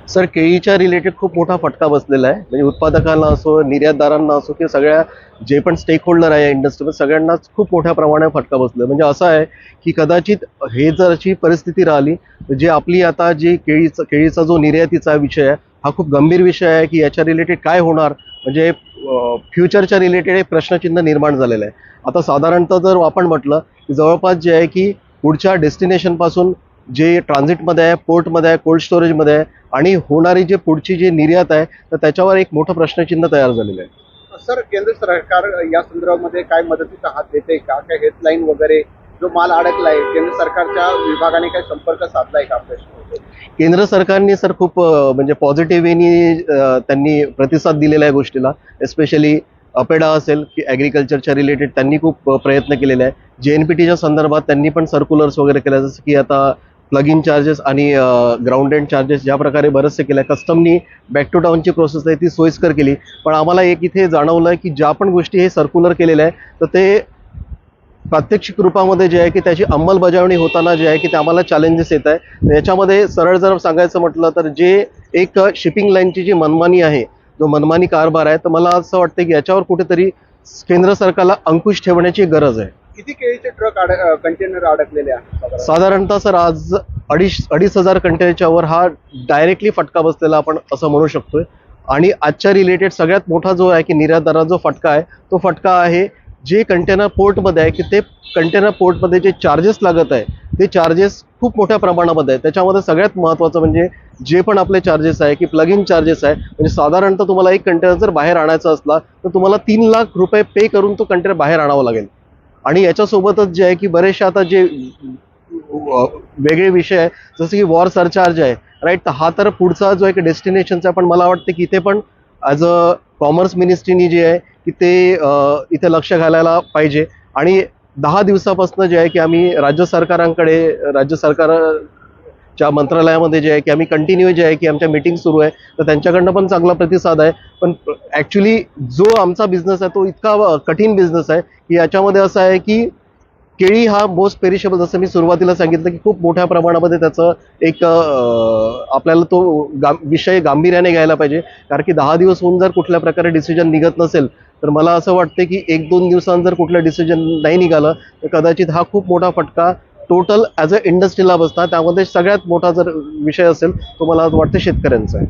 Sir, केळीच्या related खूप मोठा फटका बसलेला आहे. म्हणजे उत्पादकांना असो, निर्यातदारांना असो किंवा सगळ्या जे पण स्टेक होल्डर आहे इंडस्ट्रीमध्ये सगळ्यांनाच खूप मोठ्या प्रमाणात फटका बसला. म्हणजे असं आहे की कदाचित हे जर अशी परिस्थिती राहिली तर जे आपली आता जी केळीचा जो निर्यातीचा विषय आहे हा खूप गंभीर विषय आहे की याच्या रिलेटेड काय होणार. म्हणजे फ्युचरच्या रिलेटेड एक प्रश्नचिन्ह निर्माण झालेलं आहे. आता साधारणतः जर आपण म्हटलं की जवळपास जे आहे की पुढच्या डेस्टिनेशनपासून जे ट्रान्झिटमध्ये आहे, पोर्टमध्ये आहे, कोल्ड स्टोरेजमध्ये आहे आणि होणारी जे पुढची जी निर्यात आहे तर त्याच्यावर एक मोठं प्रश्नचिन्ह तयार झालेलं आहे. सर, केंद्र सरकार या संदर्भामध्ये काय मदतीचा हात देते का? काय हेल्पलाईन वगैरे जो माल अडकलाय केंद्र सरकारच्या विभागाने काय संपर्क साधलाय का आपल्याशी? केंद्र सरकारने सर खूप म्हणजे पॉझिटिव्ह वेनी त्यांनी प्रतिसाद दिलेला आहे गोष्टीला. एस्पेशली अपेडा असेल की ॲग्रिकल्चरच्या रिलेटेड त्यांनी खूप प्रयत्न केलेले आहे. JNPTच्या संदर्भात त्यांनी पण सर्क्युलर्स वगैरे केल्या, जसं की आता प्लग इन चार्जेस आणि ग्राउंड एंड चार्जेस ज्या प्रकारे बरेचसे केले. कस्टमनी बॅक टू टाऊनची प्रोसेस आहे ती सोयीस्कर केली. पण आम्हाला एक इथे जाणवलं की ज्या पण गोष्टी हे सर्क्युलर केलेल्या आहे तर ते प्रात्यक्षिक रूपामध्ये जे आहे की त्याची अंमलबजावणी होताना जे आहे की ते आम्हाला चॅलेंजेस येत आहे. याच्यामध्ये सरळ जर सांगायचं म्हटलं तर जे एक शिपिंग लाईनची जी मनमानी आहे, जो मनमानी कारभार आहे, तर मला असं वाटतं की याच्यावर कुठेतरी केंद्र सरकारला अंकुश ठेवण्याची गरज आहे. किती केळीचे ट्रक कंटेनर अडकलेले आहेत साधारणतः सर आज अडीच हजार कंटेनरच्या वर हा डायरेक्टली फटका बसलेला आपण असं म्हणू शकतोय. आणि आजच्या रिलेटेड सगळ्यात मोठा जो आहे की निर्यातदाराचा जो फटका आहे तो फटका आहे जे कंटेनर पोर्टमध्ये आहे की ते कंटेनर पोर्टमध्ये जे चार्जेस लागत आहे ते चार्जेस खूप मोठ्या प्रमाणामध्ये आहे. त्याच्यामध्ये सगळ्यात महत्त्वाचं म्हणजे जे पण आपले चार्जेस आहे की प्लग इन चार्जेस आहे. म्हणजे साधारणतः तुम्हाला एक कंटेनर जर बाहेर आणायचा असला तर तुम्हाला 3 लाख रुपये पे करून तो कंटेनर बाहेर आणावा लागेल. आणि याच्यासोबतच जे आहे की बरेचसे आता जे वेगळे विषय आहे जसं की वॉर सरचार्ज आहे, राईट. तर हा तर पुढचा जो आहे डेस्टिनेशनचा, पण मला वाटतं की इथे पण ॲज अ कॉमर्स मिनिस्ट्रीनी जे आहे की ते इथे लक्ष घालायला पाहिजे. आणि 10 दिवसापासून जे आहे की आम्ही राज्य सरकारच्या मंत्रालयामध्ये जे आहे की आम्ही कंटिन्यू जे आहे की आमच्या मीटिंग सुरू आहे, तर त्यांच्याकडनं पण चांगला प्रतिसाद आहे. पण ॲक्च्युली जो आमचा बिझनेस आहे तो इतका कठीण बिझनेस आहे की याच्यामध्ये असं आहे की केळी हा मोस्ट पेरिशेबल, जसं मी सुरुवातीला सांगितलं की खूप मोठ्या प्रमाणामध्ये त्याचं एक आपल्याला तो विषय गांभीर्याने घ्यायला पाहिजे. कारण की 10 दिवस होऊन जर कुठल्या प्रकारे डिसिजन निघत नसेल तर मला असं वाटतं की 1-2 दिवसांत जर कुठलं डिसिजन नाही निघालं तर कदाचित हा खूप मोठा फटका टोटल ॲज अ इंडस्ट्रीला बसणार. त्यामध्ये सगळ्यात मोठा जर विषय असेल तो मला वाटतं शेतकऱ्यांचा आहे.